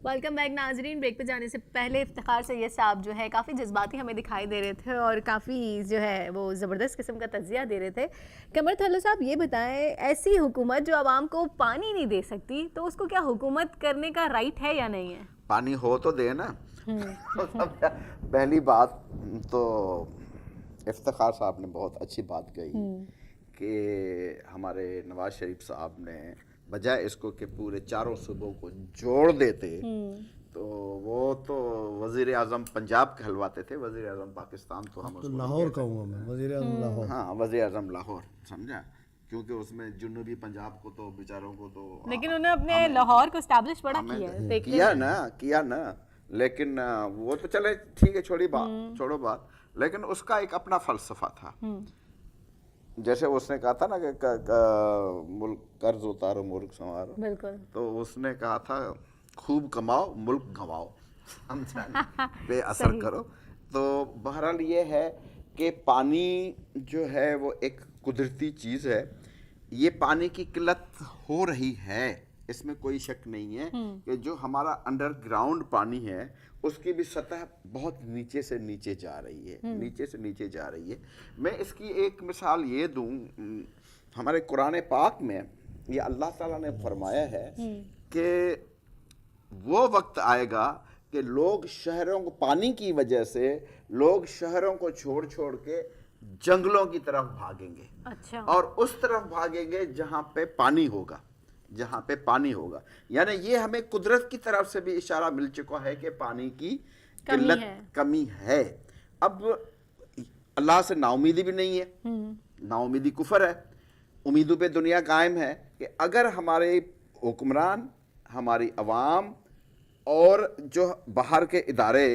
Welcome back ناظرین. Break پہ جانے سے پہلے افتخار سید صاحب جو ہے کافی جذباتی ہمیں دکھائی دے رہے تھے اور کافی جو ہے وہ زبردست قسم کا تجزیہ دے رہے تھے. قمر تھلو صاحب یہ بتائیں, ایسی حکومت جو عوام کو پانی نہیں دے سکتی تو اس کو کیا حکومت کرنے کا رائٹ ہے یا نہیں ہے؟ پانی ہو تو دے نا. پہلی بات تو افتخار صاحب نے بہت اچھی بات کہی کہ ہمارے نواز شریف صاحب نے بجائے اس کو کہ پورے چاروں صوبوں کو جوڑ دیتے تو وہ تو وزیر اعظم پنجاب کہلواتے تھے, وزیر اعظم پاکستان تو ہم اس کو لاہور کہوں گا میں, وزیر اعظم لاہور. ہاں وزیر اعظم لاہور, سمجھا, کیونکہ اس میں جنوبی پنجاب کو تو بیچاروں کو تو لیکن انہوں نے اپنے لاہور کو اسٹیبلش بڑا کیا نا لیکن وہ تو چلے ٹھیک ہے, چھوڑو بات, لیکن اس کا ایک اپنا فلسفہ تھا. جیسے اس نے کہا تھا نا کہ ملک قرض اتارو ملک سنوارو, بالکل, تو اس نے کہا تھا خوب کماؤ ملک گنواؤ, سمجھا, بے اثر کرو. تو بہرحال یہ ہے کہ پانی جو ہے وہ ایک قدرتی چیز ہے. یہ پانی کی قلت ہو رہی ہے, اس میں کوئی شک نہیں ہے کہ جو ہمارا انڈر گراؤنڈ پانی ہے اس کی بھی سطح بہت نیچے سے نیچے جا رہی ہے, میں اس کی ایک مثال یہ دوں. ہمارے قرآن پاک میں یہ اللہ تعالیٰ نے فرمایا ہے کہ وہ وقت آئے گا کہ لوگ شہروں کو پانی کی وجہ سے لوگ شہروں کو چھوڑ کے جنگلوں کی طرف بھاگیں گے. اچھا, اور اس طرف بھاگیں گے جہاں پہ پانی ہوگا, یعنی یہ ہمیں قدرت کی طرف سے بھی اشارہ مل چکا ہے کہ پانی کی کمی ہے. اب اللہ سے نا امیدی بھی نہیں ہے, نا امیدی کفر ہے, امیدوں پہ دنیا قائم ہے کہ اگر ہمارے حکمران, ہماری عوام اور جو باہر کے ادارے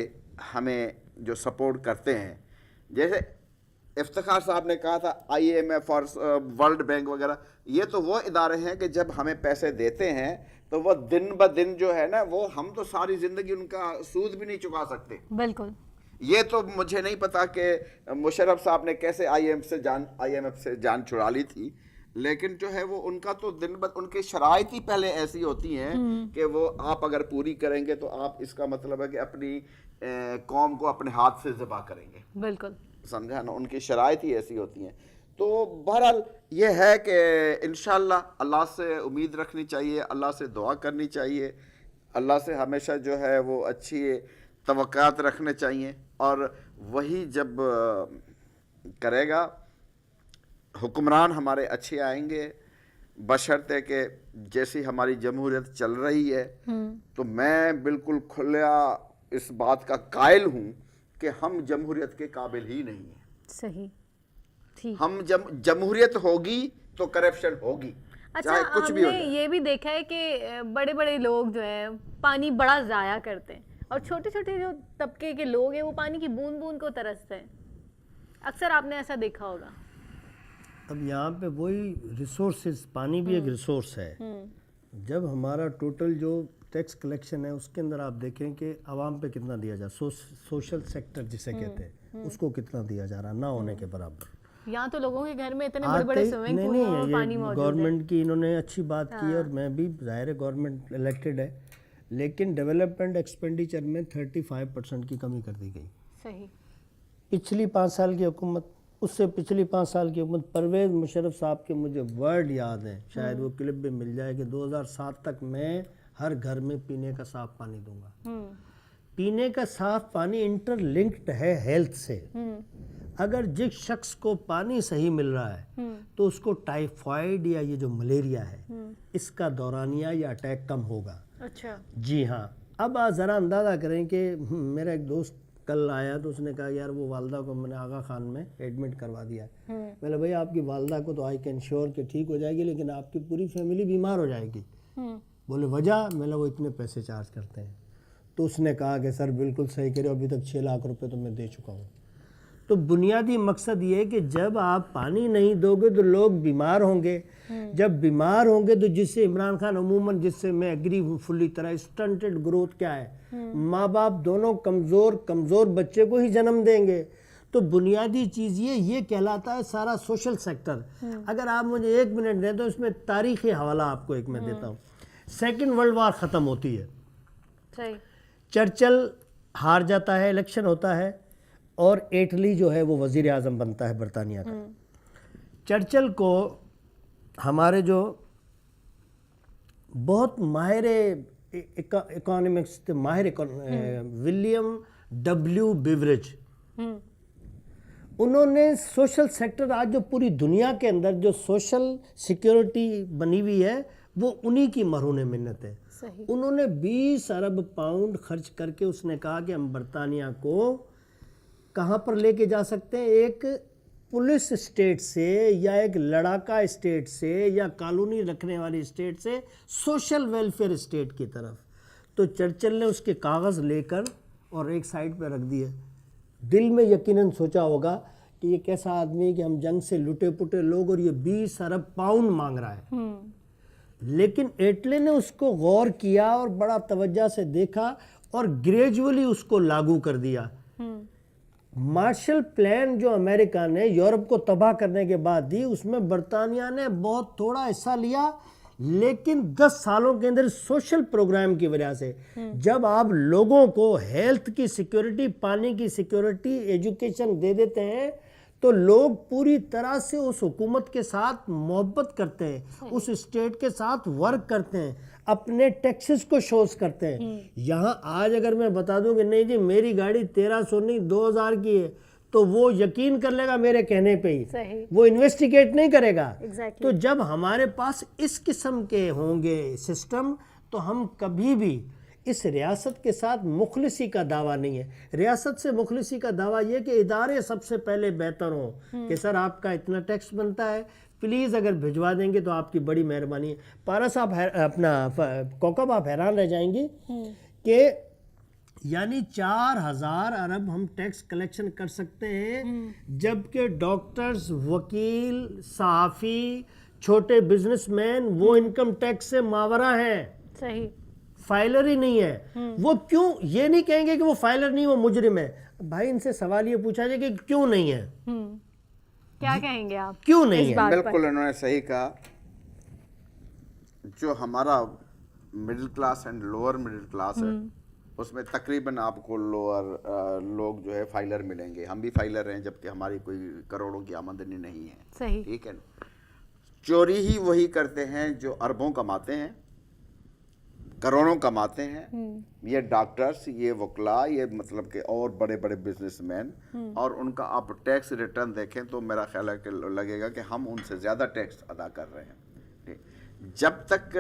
ہمیں جو سپورٹ کرتے ہیں, جیسے افتخار صاحب نے کہا تھا IMF اور ورلڈ بینک وغیرہ, یہ تو وہ ادارے ہیں کہ جب ہمیں پیسے دیتے ہیں تو وہ دن بدن جو ہے نا, وہ ہم تو ساری زندگی ان کا سود بھی نہیں چکا سکتے. بالکل, یہ تو مجھے نہیں پتا کہ مشرف صاحب نے کیسے IMF سے جان چھڑا لی تھی, لیکن جو ہے وہ ان کا تو دن بد ان کی شرائط ہی پہلے ایسی ہوتی ہیں کہ وہ آپ اگر پوری کریں گے تو آپ اس کا مطلب ہے کہ اپنی قوم کو اپنے ہاتھ سے ذبح کریں گے. بالکل, سمجھا نا, ان کی شرائط ہی ایسی ہوتی ہیں. تو بہرحال یہ ہے کہ انشاءاللہ اللہ سے امید رکھنی چاہیے, اللہ سے دعا کرنی چاہیے, اللہ سے ہمیشہ جو ہے وہ اچھی توقعات رکھنے چاہیے, اور وہی جب کرے گا حکمران ہمارے اچھے آئیں گے, بشرطے کہ جیسی ہماری جمہوریت چل رہی ہے تو میں بالکل کھلا اس بات کا قائل ہوں کہ ہم جمہوریت کے قابل ہی نہیں ہیں. صحیح, ٹھیک. ہم جمہوریت ہوگی تو کرپشن ہوگی. اچھا, ہم نے یہ بھی دیکھا ہے کہ بڑے بڑے لوگ جو ہیں پانی بڑا ضائع کرتے ہیں, اور چھوٹے چھوٹے جو طبقے کے لوگ ہیں وہ پانی کی بوند بوند کو ترستے ہیں. اکثر آپ نے ایسا دیکھا ہوگا. اب یہاں پہ وہی ریسورسز, پانی بھی ایک ریسورس ہے. جب ہمارا ٹوٹل جو ٹیکس کلیکشن ہے اس کے اندر آپ دیکھیں کہ عوام پہ کتنا دیا جا, سوشل سیکٹر جسے کہتے ہیں, اس کو کتنا دیا جا رہا, نہ ہونے کے برابر. یہاں تو لوگوں کے گھر میں اتنے بڑے بڑے سوئمنگ پول اور پانی موجود ہے. گورنمنٹ کی انہوں نے اچھی بات کی, اور میں بھی ظاہر ہے گورنمنٹ الیکٹڈ ہے, لیکن ڈیولپمنٹ ایکسپینڈیچر میں 35% کی کمی کر دی گئی. صحیح. پچھلی 5 سال کی حکومت, اس سے پچھلی 5 سال کی حکومت, پرویز مشرف صاحب کے مجھے ورڈ یاد ہیں, شاید وہ کلپ بھی مل جائے, کہ 2007 تک میں ہر گھر میں پینے کا صاف پانی دوں گا. پینے کا صاف پانی انٹر لنکڈ ہے ہیلتھ سے. اگر جس شخص کو پانی صحیح مل رہا ہے تو اس کو ٹائیفائڈ یا یہ جو ملیریا ہے اس کا دورانیہ یا اٹیک کم ہوگا. اچھا, جی ہاں. اب آپ ذرا اندازہ کریں کہ میرا ایک دوست کل آیا تو اس نے کہا یار وہ والدہ کو میں نے آغا خان میں ایڈمٹ کروا دیا ہے. میں نے بھائی آپ کی والدہ کو تو آئی کین شیور کہ ٹھیک ہو جائے گی, لیکن آپ کی پوری فیملی بیمار ہو جائے گی. بولے وجہ؟ میں نے وہ اتنے پیسے چارج کرتے ہیں. تو اس نے کہا کہ سر بالکل صحیح کہہ رہے ہو, ابھی تک 6 لاکھ روپے تو میں دے چکا ہوں. تو بنیادی مقصد یہ ہے کہ جب آپ پانی نہیں دو گے تو لوگ بیمار ہوں گے. جب بیمار ہوں گے تو جس سے عمران خان عموماً, جس سے میں ایگری ہوں فلی طرح, اسٹنٹڈ گروتھ کیا ہے, ماں باپ دونوں کمزور بچے کو ہی جنم دیں گے. تو بنیادی چیز یہ کہلاتا ہے سارا سوشل سیکٹر. اگر آپ مجھے 1 منٹ دیں تو اس میں تاریخی حوالہ آپ کو ایک میں دیتا ہوں. 2nd ورلڈ وار ختم ہوتی ہے, صحیح. چرچل ہار جاتا ہے, الیکشن ہوتا ہے, اور ایٹلی جو ہے وہ وزیر اعظم بنتا ہے برطانیہ کا. چرچل کو ہمارے جو بہت ماہر اکانومکس تھے, ولیم ڈبلیو بیوریج, انہوں نے سوشل سیکٹر, آج جو پوری دنیا کے اندر جو سوشل سیکیورٹی بنی ہوئی ہے وہ انہی کی مرہون منت ہے. صحیح. انہوں نے 20 ارب پاؤنڈ خرچ کر کے اس نے کہا کہ ہم برطانیہ کو کہاں پر لے کے جا سکتے ہیں, ایک پولیس اسٹیٹ سے یا ایک لڑاکا اسٹیٹ سے یا کالونی رکھنے والی اسٹیٹ سے سوشل ویلفیئر اسٹیٹ کی طرف. تو چرچل نے اس کے کاغذ لے کر اور ایک سائڈ پہ رکھ دیے. دل میں یقیناً سوچا ہوگا کہ یہ کیسا آدمی ہے کہ ہم جنگ سے لٹے پٹے لوگ اور یہ 20 ارب پاؤنڈ مانگ رہا ہے. لیکن ایٹلے نے اس کو غور کیا اور بڑا توجہ سے دیکھا اور گریجولی اس کو لاگو کر دیا. مارشل پلان جو امریکہ نے یورپ کو تباہ کرنے کے بعد دی, اس میں برطانیہ نے بہت تھوڑا حصہ لیا, لیکن 10 سالوں کے اندر سوشل پروگرام کی وجہ سے جب آپ لوگوں کو ہیلتھ کی سیکیورٹی, پانی کی سیکیورٹی, ایجوکیشن دے دیتے ہیں تو لوگ پوری طرح سے اس حکومت کے ساتھ محبت کرتے ہیں, اس اسٹیٹ کے ساتھ ورک کرتے ہیں, اپنے ٹیکسز کو شوز کرتے ہیں. یہاں آج اگر میں بتا دوں کہ نہیں جی میری گاڑی 1300 نہیں 2000 کی ہے تو وہ یقین کر لے گا میرے کہنے پہ ہی, وہ انویسٹیگیٹ نہیں کرے گا. تو جب ہمارے پاس اس قسم کے ہوں گے سسٹم تو ہم کبھی بھی اس ریاست کے ساتھ مخلصی کا دعویٰ نہیں ہے. ریاست سے مخلصی کا دعویٰ یہ کہ ادارے سب سے پہلے بہتر ہوں کہ سر آپ کا اتنا ٹیکس بنتا ہے, پلیز اگر بھجوا دیں گے تو آپ کی بڑی مہربانی ہے. پارا صاحب اپنا کوکب آپ حیران رہ جائیں گی کہ یعنی 4000 ارب ہم ٹیکس کلیکشن کر سکتے ہیں, جبکہ ڈاکٹرز, وکیل, صحافی, چھوٹے بزنس مین وہ انکم ٹیکس سے ماورا ہیں. صحیح. فائلر ہی نہیں ہے. وہ کیوں یہ نہیں کہیں گے کہ وہ فائلر نہیں, وہ مجرم ہے. بھائی ان سے سوال یہ پوچھا جائے کہ کیوں نہیں ہے, کیا کہیں گے آپ کیوں نہیں ہے؟ بالکل انہوں نے صحیح کہا. جو ہمارا middle class and lower middle class ہے اس میں تقریباً آپ کو لوور لوگ جو ہے فائلر ملیں گے. ہم بھی فائلر ہیں جبکہ ہماری کوئی کروڑوں کی آمدنی نہیں ہے. صحیح. ٹھیک ہے. چوری ہی وہی کرتے ہیں جو اربوں کماتے ہیں, کروڑوں کماتے ہیں. یہ ڈاکٹرز, یہ وکلا, یہ مطلب کہ اور بڑے بڑے بزنس مین, اور ان کا آپ ٹیکس ریٹرن دیکھیں تو میرا خیال ہے کہ لگے گا کہ ہم ان سے زیادہ ٹیکس ادا کر رہے ہیں. جب تک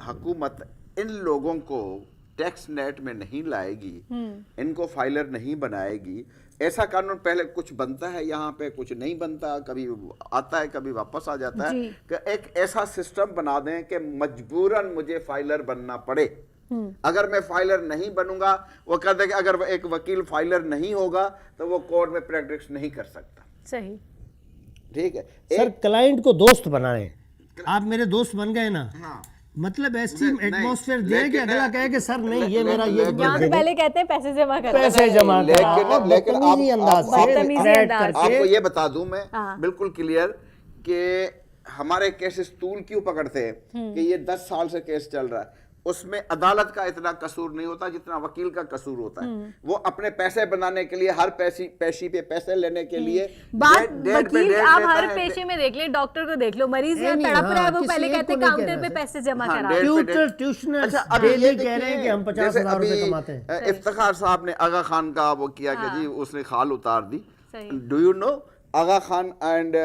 حکومت ان لوگوں کو ٹیکس نیٹ میں نہیں لائے گی, ان کو فائلر نہیں بنائے گی, ایسا قانون پہلے کچھ بنتا ہے یہاں پہ, کچھ نہیں بنتا, کبھی آتا ہے کبھی واپس آ جاتا ہے, کہ ایک ایسا سسٹم بنا دیں کہ مجبوراً مجھے فائلر بننا پڑے. اگر میں فائلر نہیں بنوں گا, وہ کہتے ہیں کہ اگر ایک وکیل فائلر نہیں ہوگا تو وہ کورٹ میں پریکٹس نہیں کر سکتا. صحیح. ٹھیک ہے. سر کلائنٹ کو دوست بنائیں, آپ میرے دوست بن گئے نا, مطلب ایسی ایٹماسفیئر دے کہ اگلا کہے کہ سر نہیں یہ میرا یہ یہاں سے پہلے کہتے ہیں پیسے جمع کرو, پیسے جمع کرو, لیکن بدتمیزی انداز سے آپ کو یہ بتا دوں میں بالکل کلیئر کہ ہمارے کیسز طول کیوں پکڑتے ہیں کہ یہ 10 سال سے کیس چل رہا ہے. اس میں عدالت کا اتنا قصور نہیں ہوتا جتنا وکیل کا قصور ہوتا ہے. وہ اپنے پیسے بنانے کے لیے, ہر پیشی پہ پیسے لینے کے لیے بات وکیل آپ ہر پیشے میں دیکھ لیں, ڈاکٹر کو دیکھ لو, مریض یہاں تڑپ رہا ہے وہ پہلے کہتے ہیں کاؤنٹر پہ پیسے جمع کرا. افتخار صاحب نے آغا خان کا وہ کیا کہ جی اس نے خال اتار دی. Do you know Aga Khan and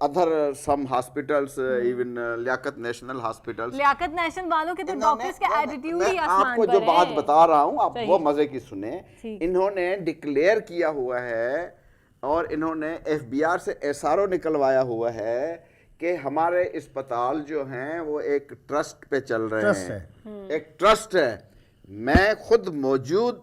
other some hospitals, even Liaquat national hospitals, Liaquat national والوں کے تو ڈاکٹرز کا ایٹیٹیوڈ ہی آسمان پر ہے. آپ کو جو بات بتا رہا ہوں آپ وہ مزے کی سنیں. انہوں نے ڈکلیئر کیا ہوا ہے اور انہوں نے ایف بی آر سے ایس آر او نکلوایا ہوا ہے کہ ہمارے اسپتال جو ہیں وہ ایک ٹرسٹ پہ چل رہے ہیں, ایک ٹرسٹ ہے. میں خود موجود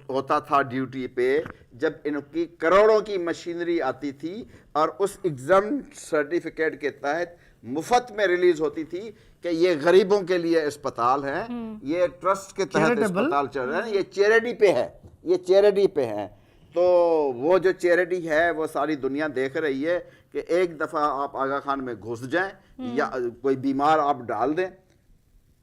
ہوتا تھا ڈیوٹی پہ جب ان کی کروڑوں کی مشینری آتی تھی اور اس ایگزام سرٹیفکیٹ کے تحت مفت میں ریلیز ہوتی تھی کہ یہ غریبوں کے لیے اسپتال ہے, یہ ٹرسٹ کے تحت اسپتال چل رہے ہیں, یہ چیریٹی پہ ہے, یہ چیریٹی پہ ہے. تو وہ جو چیریٹی ہے وہ ساری دنیا دیکھ رہی ہے کہ ایک دفعہ آپ آغا خان میں گھس جائیں یا کوئی بیمار آپ ڈال دیں,